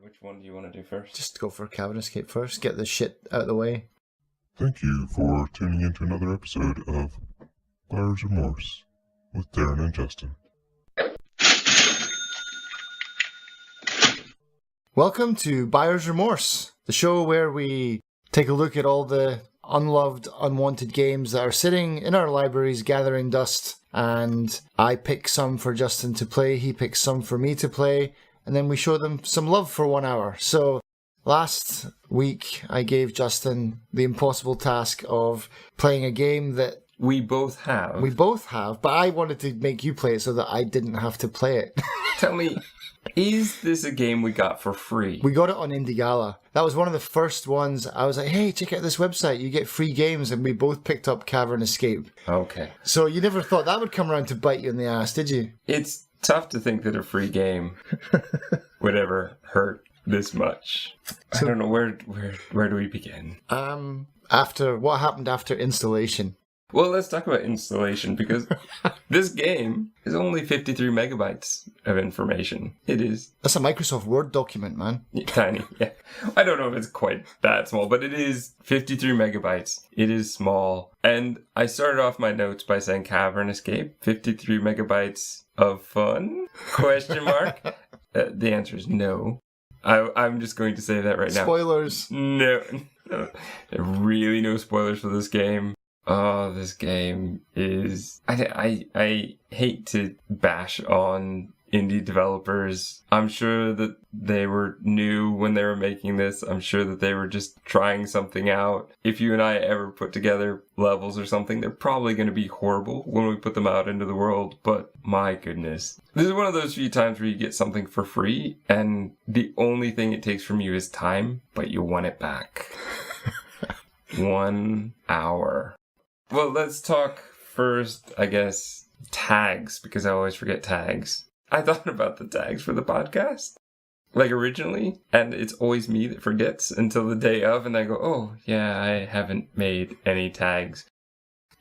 Which one do you want to do first? Just go for Cavern Escape first. Get this shit out of the way. Thank you for tuning in to another episode of Buyer's Remorse with Darren and Justin. Welcome to Buyer's Remorse, the show where we take a look at all the unloved, unwanted games that are sitting in our libraries gathering dust, and I pick some for Justin to play, he picks some for me to play, and then we show them some love for 1 hour. So last week I gave Justin the impossible task of playing a game that We both have, but I wanted to make you play it so that I didn't have to play it. Tell me, is this a game we got for free? We got it on Indie Gala. That was one of the first ones. I was like, hey, check out this website. You get free games. And we both picked up Cavern Escape. Okay. So you never thought that would come around to bite you in the ass, did you? It's tough to think that a free game would ever hurt this much. I don't know, where do we begin? What happened after installation? Well, let's talk about installation, because this game is only 53 megabytes of information. It is... That's a Microsoft Word document, man. Tiny, yeah. I don't know if it's quite that small, but it is 53 megabytes. It is small. And I started off my notes by saying Cavern Escape, 53 megabytes of fun? Question mark. The answer is no. I'm just going to say that right now. Spoilers. No. There are really no spoilers for this game. Oh, this game is... I hate to bash on indie developers. I'm sure that they were new when they were making this. I'm sure that they were just trying something out. If you and I ever put together levels or something, they're probably going to be horrible when we put them out into the world. But my goodness. This is one of those few times where you get something for free, and the only thing it takes from you is time, but you want it back. 1 hour. Well, let's talk first, I guess, tags, because I always forget tags. I thought about the tags for the podcast, like originally, and it's always me that forgets until the day of, and I go, oh, yeah, I haven't made any tags.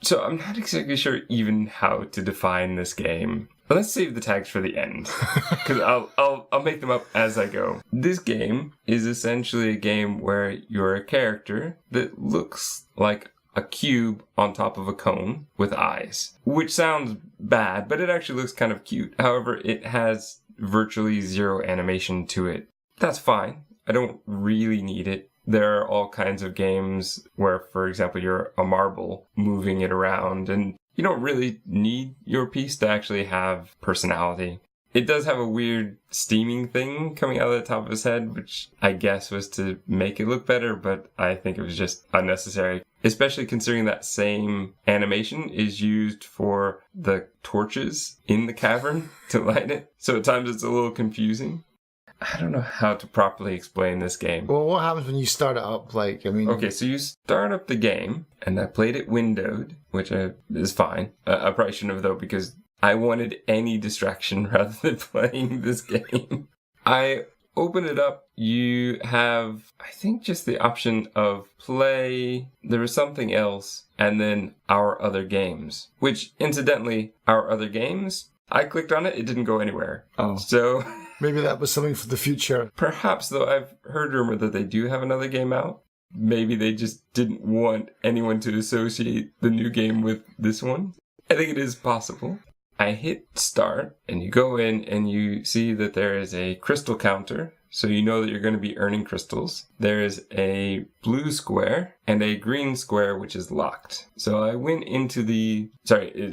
So I'm not exactly sure even how to define this game. Let's save the tags for the end, because I'll make them up as I go. This game is essentially a game where you're a character that looks like a cube on top of a cone with eyes, which sounds bad, but it actually looks kind of cute. However, it has virtually zero animation to it. That's fine. I don't really need it. There are all kinds of games where, for example, you're a marble moving it around, and you don't really need your piece to actually have personality. It does have a weird steaming thing coming out of the top of his head, which I guess was to make it look better, but I think it was just unnecessary. Especially considering that same animation is used for the torches in the cavern to light it. So at times it's a little confusing. I don't know how to properly explain this game. Well, what happens when you start it up? Okay, so you start up the game, and I played it windowed, which is fine. I probably shouldn't have, though, because I wanted any distraction rather than playing this game. I open it up. You have, I think, just the option of play. There was something else, and then our other games, which, incidentally, our other games, I clicked on it. It didn't go anywhere. Oh. So maybe that was something for the future. Perhaps, though, I've heard rumor that they do have another game out. Maybe they just didn't want anyone to associate the new game with this one. I think it is possible. I hit start, and you go in and you see that there is a crystal counter, so you know that you're going to be earning crystals. There is a blue square and a green square, which is locked. So I went into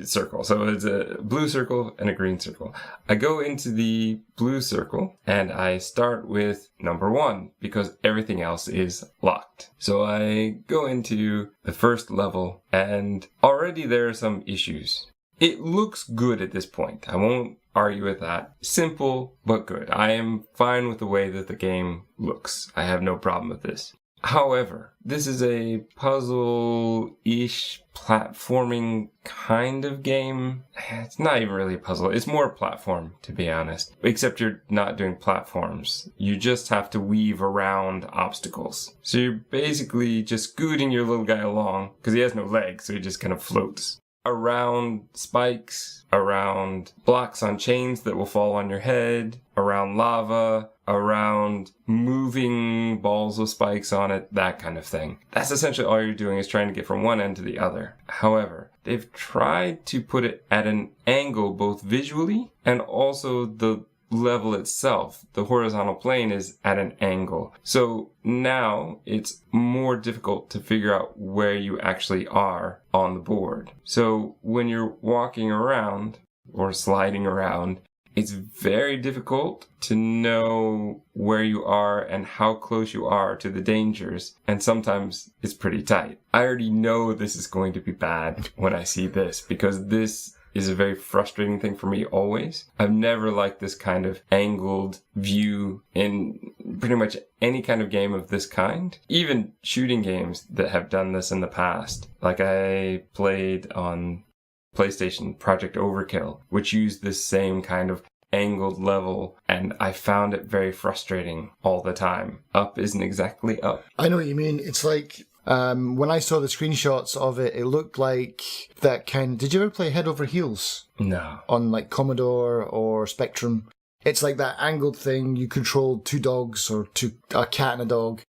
circle. So it's a blue circle and a green circle. I go into the blue circle, and I start with number 1, because everything else is locked. So I go into the first level, and already there are some issues. It looks good at this point. I won't argue with that. Simple, but good. I am fine with the way that the game looks. I have no problem with this. However, this is a puzzle-ish platforming kind of game. It's not even really a puzzle. It's more a platform, to be honest. Except you're not doing platforms. You just have to weave around obstacles. So you're basically just scooting your little guy along, because he has no legs, so he just kind of floats. around spikes, around blocks on chains that will fall on your head, around lava, around moving balls of spikes on it, that kind of thing. That's essentially all you're doing, is trying to get from one end to the other. However, they've tried to put it at an angle both visually and also the level itself. The horizontal plane is at an angle. So now it's more difficult to figure out where you actually are on the board. So when you're walking around or sliding around, it's very difficult to know where you are and how close you are to the dangers, and sometimes it's pretty tight. I already know this is going to be bad when I see this, because this is a very frustrating thing for me always. I've never liked this kind of angled view in pretty much any kind of game of this kind. Even shooting games that have done this in the past. Like I played on PlayStation Project Overkill, which used this same kind of angled level, and I found it very frustrating all the time. Up isn't exactly up. I know what you mean. It's like, when I saw the screenshots of it, it looked like that kind... Did you ever play Head Over Heels? No. On like Commodore or Spectrum? It's like that angled thing. You control two dogs, or a cat and a dog.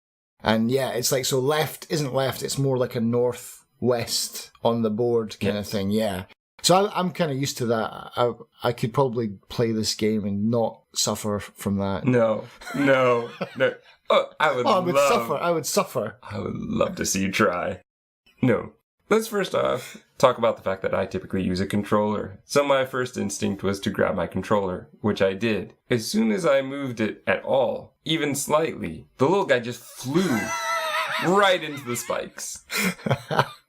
And yeah, it's like, so left isn't left, it's more like a north-west on the board kind of thing, yeah. So I'm kind of used to that. I could probably play this game and not suffer from that. No. Oh, I would suffer. I would love to see you try. No. Let's first off talk about the fact that I typically use a controller. So my first instinct was to grab my controller, which I did. As soon as I moved it at all, even slightly, the little guy just flew right into the spikes.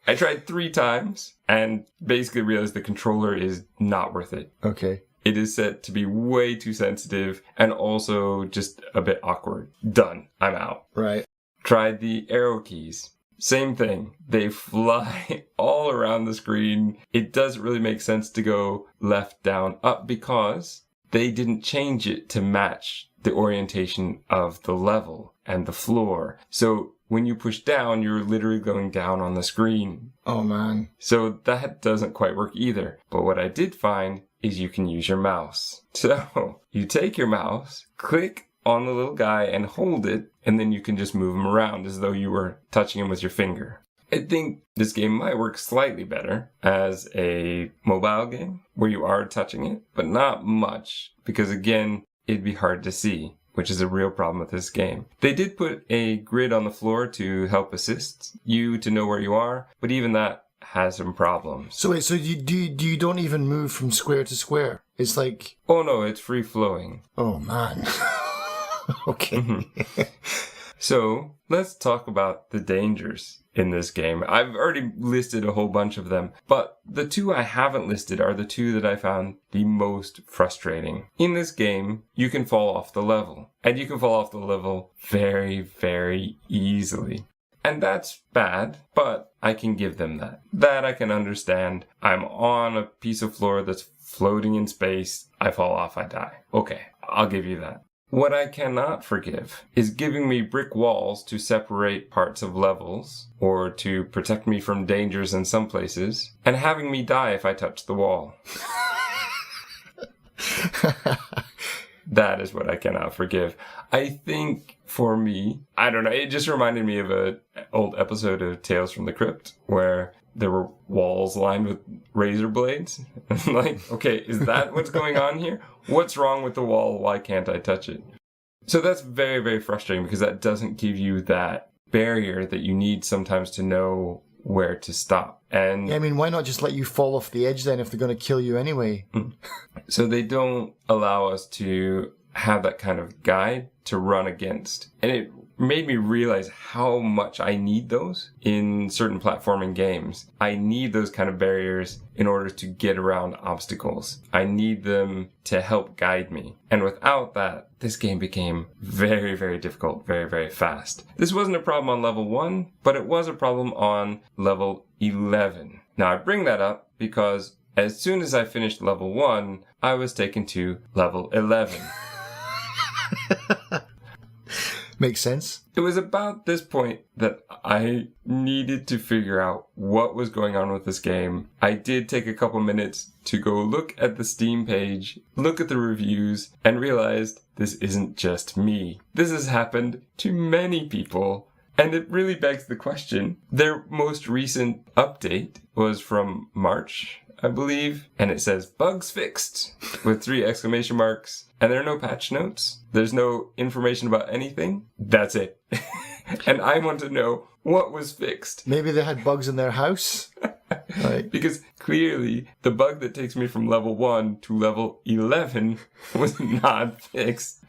I tried 3 times and basically realized the controller is not worth it. Okay. It is set to be way too sensitive and also just a bit awkward. Done. I'm out. Right. Tried the arrow keys. Same thing. They fly all around the screen. It doesn't really make sense to go left, down, up because they didn't change it to match the orientation of the level and the floor. So when you push down, you're literally going down on the screen. Oh, man. So that doesn't quite work either. But what I did find is you can use your mouse. So you take your mouse, click on the little guy and hold it, and then you can just move him around as though you were touching him with your finger. I think this game might work slightly better as a mobile game where you are touching it, but not much, because again, it'd be hard to see, which is a real problem with this game. They did put a grid on the floor to help assist you to know where you are, but even that has some problems. So wait, so you don't even move from square to square? It's like... Oh no, it's free flowing. Oh man. Okay. So let's talk about the dangers in this game. I've already listed a whole bunch of them, but the 2 I haven't listed are the 2 that I found the most frustrating. In this game, you can fall off the level, and you can fall off the level very, very easily. And that's bad, but I can give them that. That I can understand. I'm on a piece of floor that's floating in space. I fall off, I die. Okay, I'll give you that. What I cannot forgive is giving me brick walls to separate parts of levels or to protect me from dangers in some places, and having me die if I touch the wall. That is what I cannot forgive. I think for me, I don't know, it just reminded me of an old episode of Tales from the Crypt where there were walls lined with razor blades. I'm like, okay, is that what's going on here? What's wrong with the wall? Why can't I touch it? So that's very, very frustrating because that doesn't give you that barrier that you need sometimes to know where to stop. And yeah, I mean, why not just let you fall off the edge then if they're going to kill you anyway? So they don't allow us to have that kind of guide to run against. And it made me realize how much I need those in certain platforming games. I need those kind of barriers in order to get around obstacles. I need them to help guide me. And without that, this game became very, very difficult, very, very fast. This wasn't a problem on level 1, but it was a problem on level 11. Now I bring that up because as soon as I finished level 1, I was taken to level 11. Makes sense. It was about this point that I needed to figure out what was going on with this game. I did take a couple minutes to go look at the Steam page, look at the reviews, and realized this isn't just me. This has happened to many people. And it really begs the question. Their most recent update was from March, I believe, and it says bugs fixed with 3 exclamation marks, and there are no patch notes. There's no information about anything. That's it. And I want to know what was fixed. Maybe they had bugs in their house. Right. Because clearly the bug that takes me from level 1 to level 11 was not fixed.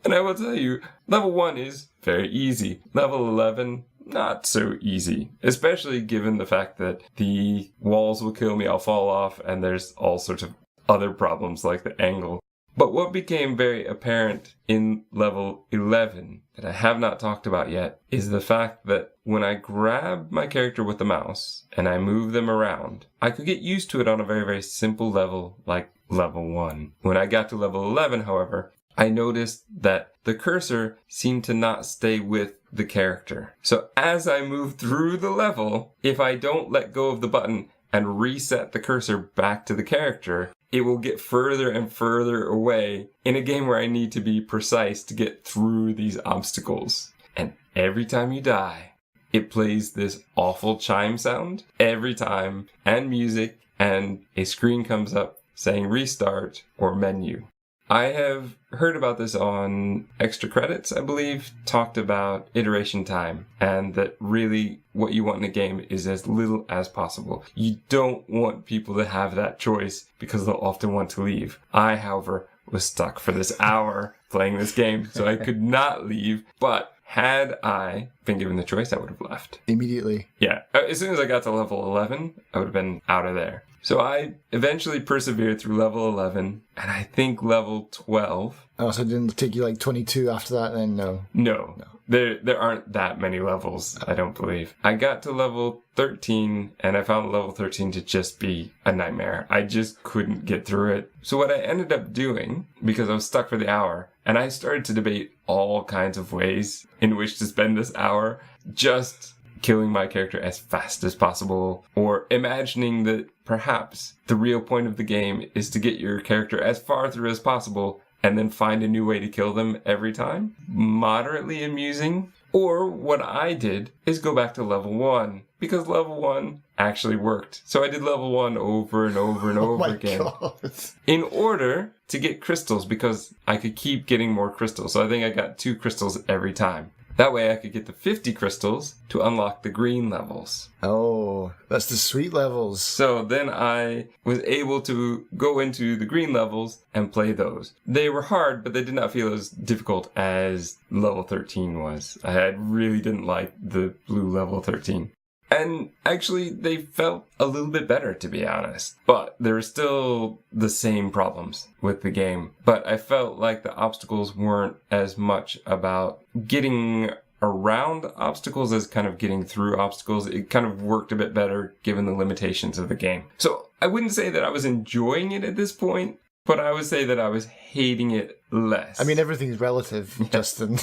And I will tell you, level 1 is very easy. Level 11, not so easy. Especially given the fact that the walls will kill me, I'll fall off, and there's all sorts of other problems like the angle. But what became very apparent in level 11 that I have not talked about yet is the fact that when I grab my character with the mouse and I move them around, I could get used to it on a very, very simple level like level 1. When I got to level 11, however, I noticed that the cursor seemed to not stay with the character. So as I move through the level, if I don't let go of the button and reset the cursor back to the character, it will get further and further away in a game where I need to be precise to get through these obstacles. And every time you die, it plays this awful chime sound every time, and music, and a screen comes up saying restart or menu. I have heard about this on Extra Credits, I believe, talked about iteration time, and that really what you want in a game is as little as possible. You don't want people to have that choice because they'll often want to leave. I, however, was stuck for this hour playing this game, so I could not leave, but had I been given the choice, I would have left. Immediately. Yeah. As soon as I got to level 11, I would have been out of there. So I eventually persevered through level 11, and I think level 12. Oh, so it didn't take you like 22 after that then? No. No. There aren't that many levels, I don't believe. I got to level 13, and I found level 13 to just be a nightmare. I just couldn't get through it. So what I ended up doing, because I was stuck for the hour, and I started to debate all kinds of ways in which to spend this hour, just killing my character as fast as possible, or imagining that perhaps the real point of the game is to get your character as far through as possible and then find a new way to kill them every time. Moderately amusing. Or what I did is go back to level 1, because level 1 actually worked. So I did level 1 over and over and over again. God. In order to get crystals, because I could keep getting more crystals. So I think I got 2 crystals every time. That way I could get the 50 crystals to unlock the green levels. Oh, that's the sweet levels. So then I was able to go into the green levels and play those. They were hard, but they did not feel as difficult as level 13 was. I really didn't like the blue level 13. And actually, they felt a little bit better, to be honest. But there were still the same problems with the game. But I felt like the obstacles weren't as much about getting around obstacles as kind of getting through obstacles. It kind of worked a bit better given the limitations of the game. So I wouldn't say that I was enjoying it at this point, but I would say that I was hating it less. I mean, everything's relative, Justin.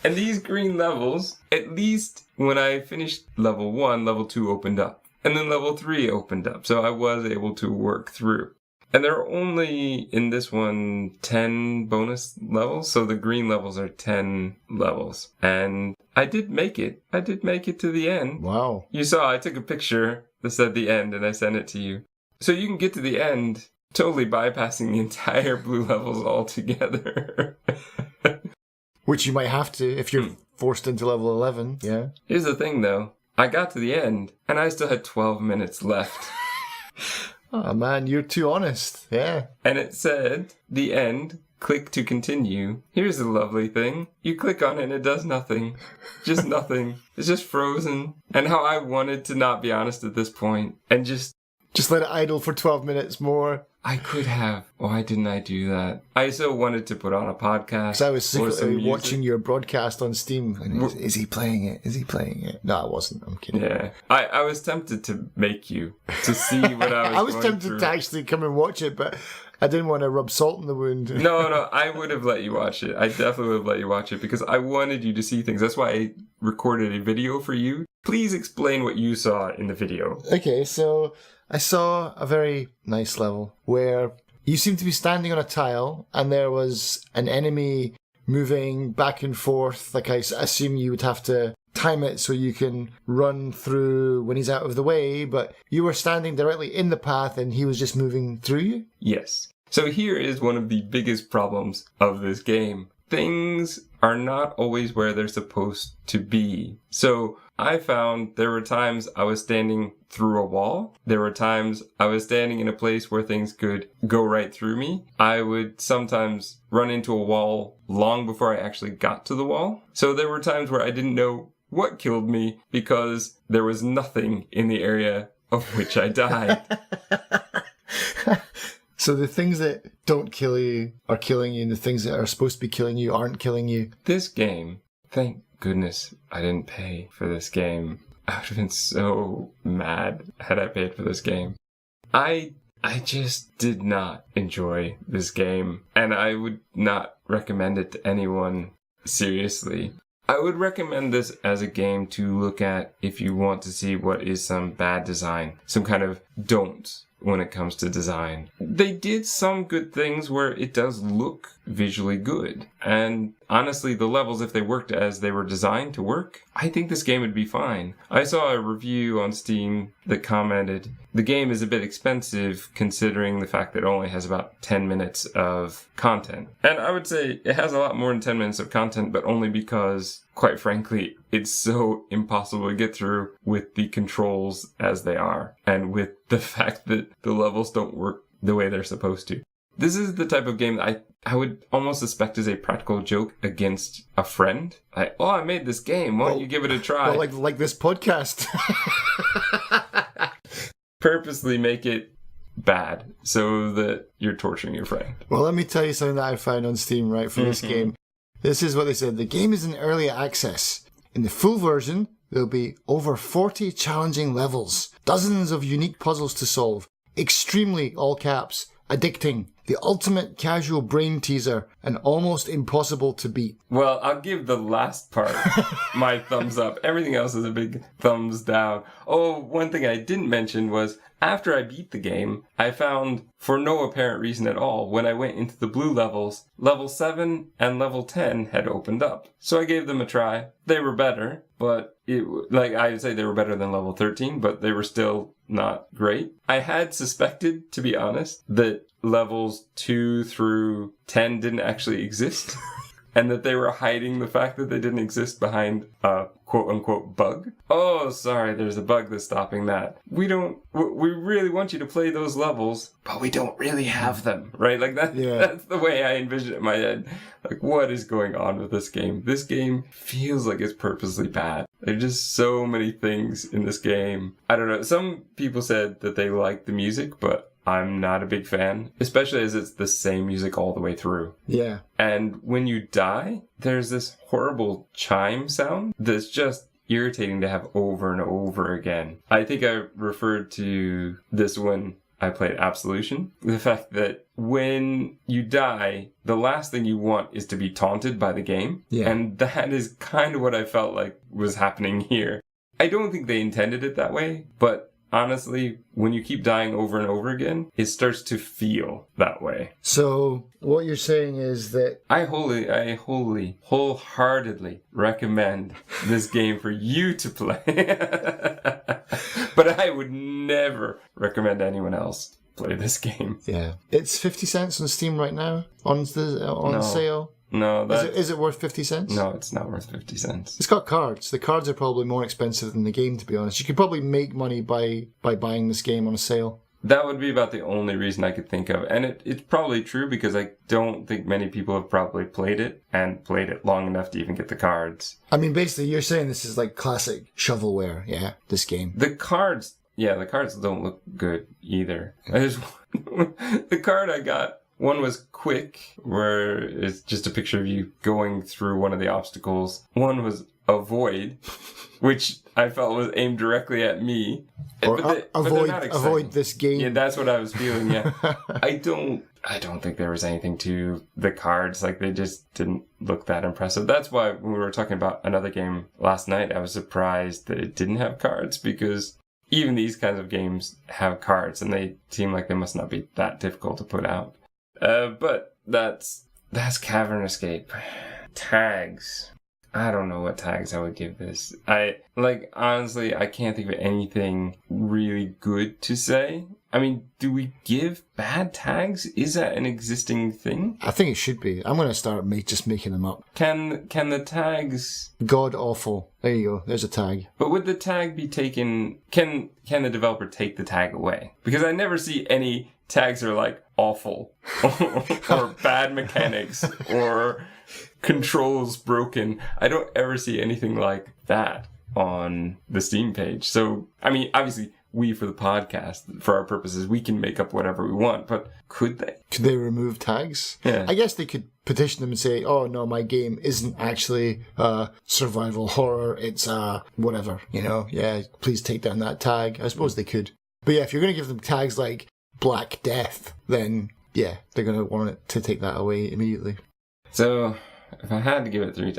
And these green levels, at least when I finished level 1, level 2 opened up. And then level 3 opened up. So I was able to work through. And there are only, in this one, 10 bonus levels. So the green levels are 10 levels. And I did make it. I did make it to the end. Wow. You saw, I took a picture that said the end and I sent it to you. So you can get to the end totally bypassing the entire blue levels altogether. Which you might have to if you're forced into level 11, yeah. Here's the thing, though. I got to the end, and I still had 12 minutes left. Oh, man, you're too honest, yeah. And it said, the end, click to continue. Here's the lovely thing. You click on it and it does nothing. Just nothing. It's just frozen. And how I wanted to not be honest at this point, and just let it idle for 12 minutes more. I could have. Why didn't I do that? I so wanted to put on a podcast. Because I was secretly watching your broadcast on Steam. And is he playing it? Is he playing it? No, I wasn't. I'm kidding. Yeah. I was tempted to make you, to see what I was I was going tempted through. to actually come and watch it, but I didn't want to rub salt in the wound. No, I would have let you watch it. I definitely would have let you watch it because I wanted you to see things. That's why I recorded a video for you. Please explain what you saw in the video. Okay, so I saw a very nice level where you seem to be standing on a tile and there was an enemy moving back and forth. Like I assume you would have to time it so you can run through when he's out of the way, but you were standing directly in the path and he was just moving through you? Yes. So here is one of the biggest problems of this game. Things are not always where they're supposed to be. So I found there were times I was standing through a wall. There were times I was standing in a place where things could go right through me. I would sometimes run into a wall long before I actually got to the wall. So there were times where I didn't know what killed me because there was nothing in the area of which I died. So the things that don't kill you are killing you, and the things that are supposed to be killing you aren't killing you. This game, thank goodness I didn't pay for this game. I would have been so mad had I paid for this game. I just did not enjoy this game, and I would not recommend it to anyone seriously. I would recommend this as a game to look at if you want to see what is some bad design, some kind of don'ts when it comes to design. They did some good things where it does look visually good. And honestly, the levels, if they worked as they were designed to work, I think this game would be fine. I saw a review on Steam that commented, the game is a bit expensive considering the fact that it only has about 10 minutes of content. And I would say it has a lot more than 10 minutes of content, but only because, quite frankly, it's so impossible to get through with the controls as they are, and with the fact that the levels don't work the way they're supposed to. This is the type of game that I would almost suspect is a practical joke against a friend. Like, oh, I made this game. Why don't you give it a try? Well, like this podcast. Purposely make it bad so that you're torturing your friend. Well, let me tell you something that I found on Steam, right, for this game. This is what they said. The game is in early access. In the full version, there'll be over 40 challenging levels, dozens of unique puzzles to solve, extremely, all caps, addicting, the ultimate casual brain teaser, and almost impossible to beat. Well, I'll give the last part my thumbs up. Everything else is a big thumbs down. Oh, one thing I didn't mention was after I beat the game, I found, for no apparent reason at all, when I went into the blue levels, level 7 and level 10 had opened up. So I gave them a try. They were better, but I would say they were better than level 13, but they were still not great. I had suspected, to be honest, that levels 2 through 10 didn't actually exist. And that they were hiding the fact that they didn't exist behind a quote-unquote bug. Oh, sorry, there's a bug that's stopping that. We really want you to play those levels, but we don't really have them, right? Like that. Yeah. That's the way I envision it in my head. Like, what is going on with this game? This game feels like it's purposely bad. There's just so many things in this game. I don't know. Some people said that they liked the music, but I'm not a big fan, especially as it's the same music all the way through. Yeah. And when you die, there's this horrible chime sound that's just irritating to have over and over again. I think I referred to this when I played Absolution. The fact that when you die, the last thing you want is to be taunted by the game. Yeah. And that is kind of what I felt like was happening here. I don't think they intended it that way, but honestly, when you keep dying over and over again, it starts to feel that way. So what you're saying is that I wholeheartedly recommend this game for you to play. But I would never recommend anyone else play this game. Yeah. It's 50 cents on Steam right now on sale. No, is it worth 50 cents? No, it's not worth 50 cents. It's got cards. The cards are probably more expensive than the game, to be honest. You could probably make money by buying this game on a sale. That would be about the only reason I could think of. And it's probably true because I don't think many people have probably played it and played it long enough to even get the cards. I mean, basically, you're saying this is like classic shovelware, yeah, this game. The cards don't look good either. The card I got One was quick, where it's just a picture of you going through one of the obstacles. One was avoid, which I felt was aimed directly at me. Or but they're not exciting. avoid this game. Yeah, that's what I was feeling, yeah. I don't think there was anything to the cards. Like, they just didn't look that impressive. That's why when we were talking about another game last night, I was surprised that it didn't have cards, because even these kinds of games have cards, and they seem like they must not be that difficult to put out. But that's Cavern Escape. Tags. I don't know what tags I would give this. Honestly, I can't think of anything really good to say. I mean, do we give bad tags? Is that an existing thing? I think it should be. I'm going to start just making them up. Can the tags... God awful. There you go. There's a tag. But would the tag be taken... Can the developer take the tag away? Because I never see any tags that are like awful or bad mechanics or controls broken. I don't ever see anything like that on the Steam page. So, I mean, obviously, we, for the podcast, for our purposes, we can make up whatever we want, but could they? Could they remove tags? Yeah. I guess they could petition them and say, oh, no, my game isn't actually survival horror, it's whatever, yeah, please take down that tag. I suppose they could. But yeah, if you're going to give them tags like Black Death, then yeah, they're going to want it to take that away immediately. So, if I had to give it 3,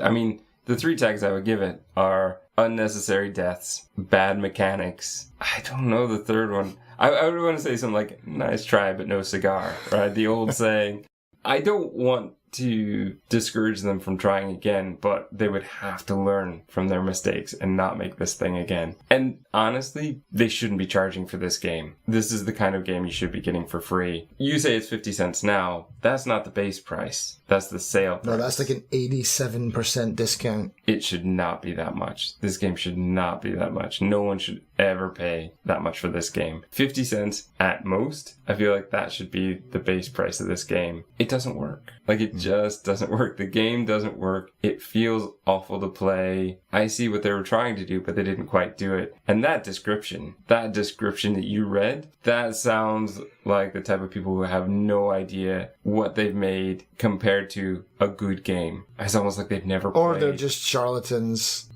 the 3 tags I would give it are unnecessary deaths, bad mechanics. I don't know the third one. I would want to say something like, nice try, but no cigar, right? The old saying. I don't want to discourage them from trying again, but they would have to learn from their mistakes and not make this thing again. And honestly, they shouldn't be charging for this game. This is the kind of game you should be getting for free. You say it's 50 cents now. That's not the base price. That's the sale price. No, that's like an 87% discount. It should not be that much. This game should not be that much. No one should ever pay that much for this game. 50 cents at most. I feel like that should be the base price of this game. It doesn't work. Like, it just doesn't work. The game doesn't work. It feels awful to play. I see what they were trying to do, but they didn't quite do it. And that description that you read, that sounds like the type of people who have no idea what they've made compared to a good game. It's almost like they've never played. Or they're just charlatans,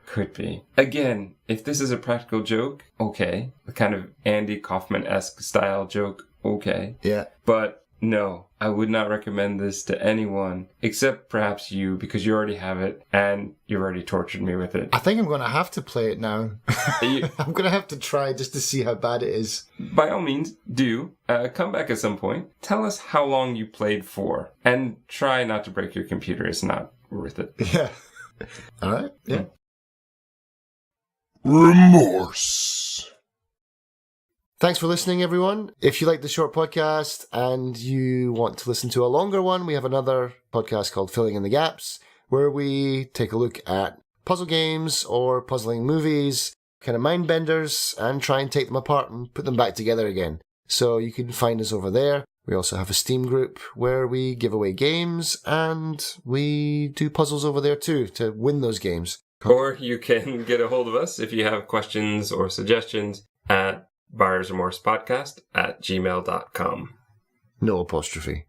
Could be. Again, if this is a practical joke, okay. A kind of Andy Kaufman-esque style joke, okay. Yeah. But no, I would not recommend this to anyone, except perhaps you, because you already have it, and you've already tortured me with it. I think I'm going to have to play it now. I'm going to have to try just to see how bad it is. By all means, do. Come back at some point. Tell us how long you played for, and try not to break your computer. It's not worth it. Yeah. All right. Yeah. Remorse. Thanks for listening, everyone. If you like the short podcast and you want to listen to a longer one, we have another podcast called Filling in the Gaps, where we take a look at puzzle games or puzzling movies, kind of mind benders, and try and take them apart and put them back together again. So you can find us over there. We also have a Steam group where we give away games, and we do puzzles over there too to win those games. Or you can get a hold of us if you have questions or suggestions at buyersremorsepodcast@gmail.com. No apostrophe.